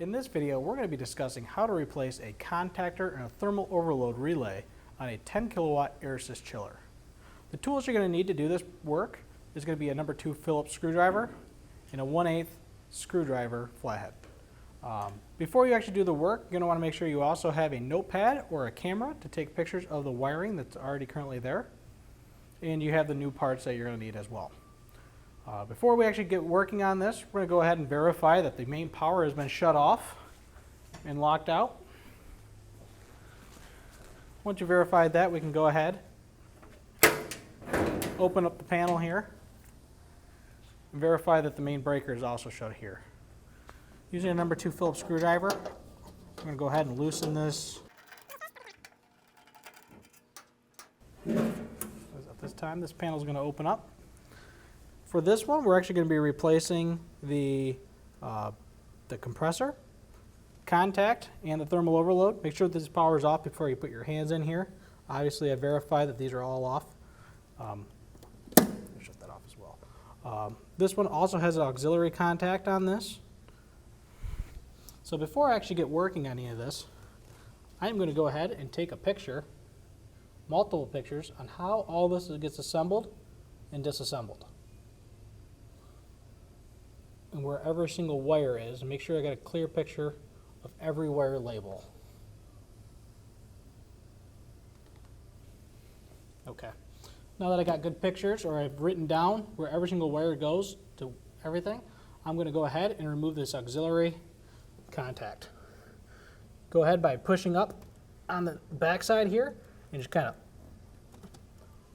In this video, we're going to be discussing how to replace a contactor and a thermal overload relay on a 10 kilowatt air assist chiller. The tools you're going to need to do this work is going to be a number 2 Phillips screwdriver and a 1/8 screwdriver flathead. Before you actually do the work, you're going to want to make sure you also have a notepad or a camera to take pictures of the wiring that's already currently there, and you have the new parts that you're going to need as well. Before we actually get working on this, we're going to go ahead and verify that the main power has been shut off and locked out. Once you verified that, we can go ahead, open up the panel here, and verify that the main breaker is also shut here. Using a number 2 Phillips screwdriver, I'm going to go ahead and loosen this. At this time, this panel is going to open up. For this one, we're actually going to be replacing the compressor, contact, and the thermal overload. Make sure that this power is off before you put your hands in here. Obviously, I verified that these are all off. Shut that off as well. This one also has an auxiliary contact on this. So before I actually get working on any of this, I'm going to go ahead and take a picture, multiple pictures, on how all this gets assembled and disassembled, and where every single wire is, and make sure I got a clear picture of every wire label. Okay. Now that I got good pictures, or I've written down where every single wire goes to everything, I'm going to go ahead and remove this auxiliary contact. Go ahead by pushing up on the back side here and just kind of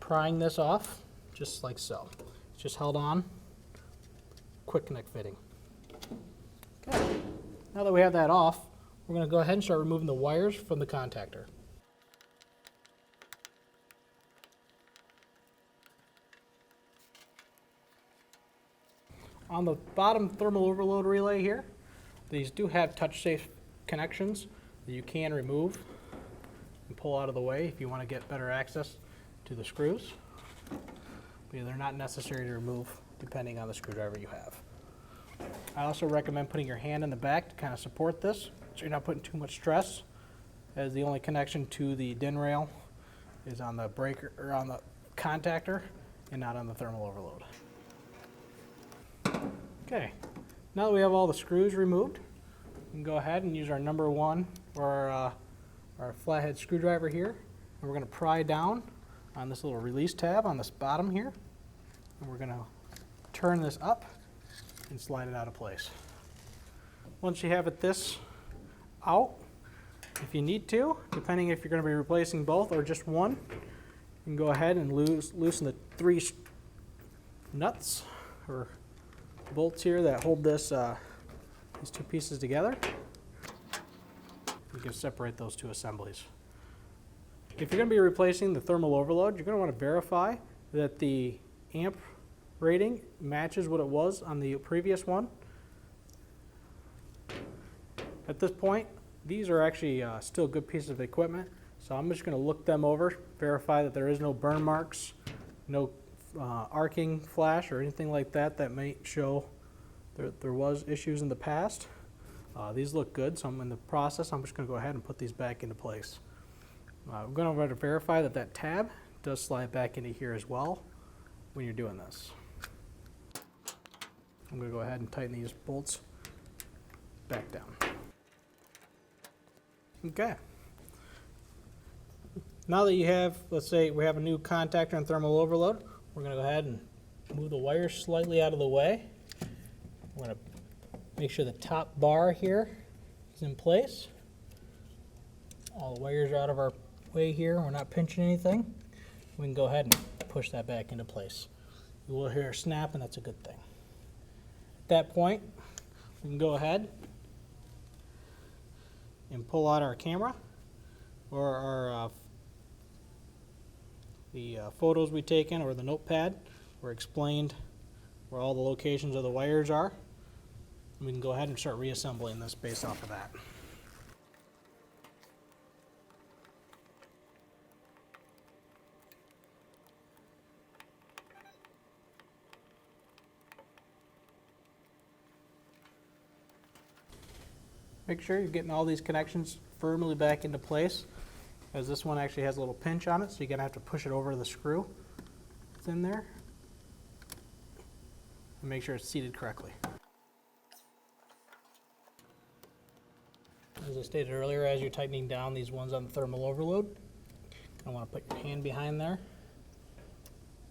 prying this off, just like so. It's just held on. Quick connect fitting. Okay. Now that we have that off, we're going to go ahead and start removing the wires from the contactor. On the bottom thermal overload relay here, these do have touch safe connections that you can remove and pull out of the way if you want to get better access to the screws. But they're not necessary to remove depending on the screwdriver you have. I also recommend putting your hand in the back to kind of support this so you're not putting too much stress, as the only connection to the DIN rail is on the breaker or on the contactor and not on the thermal overload. Okay, now that we have all the screws removed, we can go ahead and use our number 1 or our flathead screwdriver here, and we're going to pry down on this little release tab on this bottom here, and we're going to turn this up and slide it out of place. Once you have it this out, if you need to, depending if you're going to be replacing both or just one, you can go ahead and loosen the 3 nuts or bolts here that hold this these 2 pieces together. You can separate those 2 assemblies. If you're going to be replacing the thermal overload, you're going to want to verify that the amp rating matches what it was on the previous one. At this point, these are actually still good pieces of equipment, so I'm just going to look them over, verify that there is no burn marks, no arcing flash or anything like that that may show there was issues in the past. These look good, so I'm in the process. I'm just going to go ahead and put these back into place. I'm going to verify that that tab does slide back into here as well when you're doing this. I'm going to go ahead and tighten these bolts back down. Okay. Now that you have, let's say we have a new contactor and thermal overload, we're going to go ahead and move the wires slightly out of the way. We're going to make sure the top bar here is in place. All the wires are out of our way here. We're not pinching anything. We can go ahead and push that back into place. You will hear a snap, and that's a good thing. At that point, we can go ahead and pull out our camera or our the photos we taken, or the notepad where explained where all the locations of the wires are. And we can go ahead and start reassembling this based off of that. Make sure you're getting all these connections firmly back into place, as this one actually has a little pinch on it, so you're going to have to push it over the screw that's in there and make sure it's seated correctly. As I stated earlier, as you're tightening down these ones on the thermal overload, I want to put your hand behind there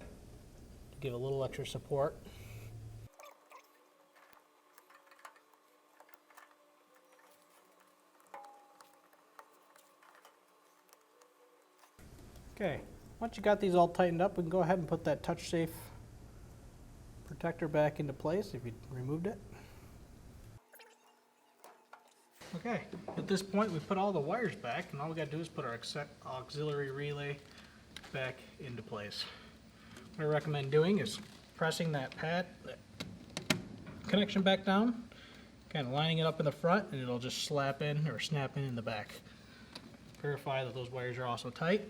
to give a little extra support. Okay, once you got these all tightened up, we can go ahead and put that touch-safe protector back into place if you removed it. Okay, at this point we put all the wires back, and all we got to do is put our auxiliary relay back into place. What I recommend doing is pressing that connection back down, kind of lining it up in the front, and it'll just slap in or snap in the back. Verify that those wires are also tight.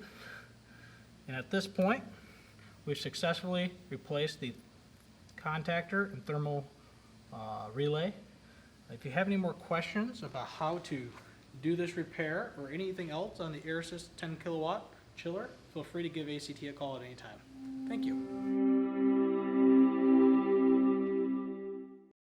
And at this point, we've successfully replaced the contactor and thermal relay. If you have any more questions about how to do this repair or anything else on the AirAssist 10 kilowatt chiller, feel free to give ACT a call at any time. Thank you.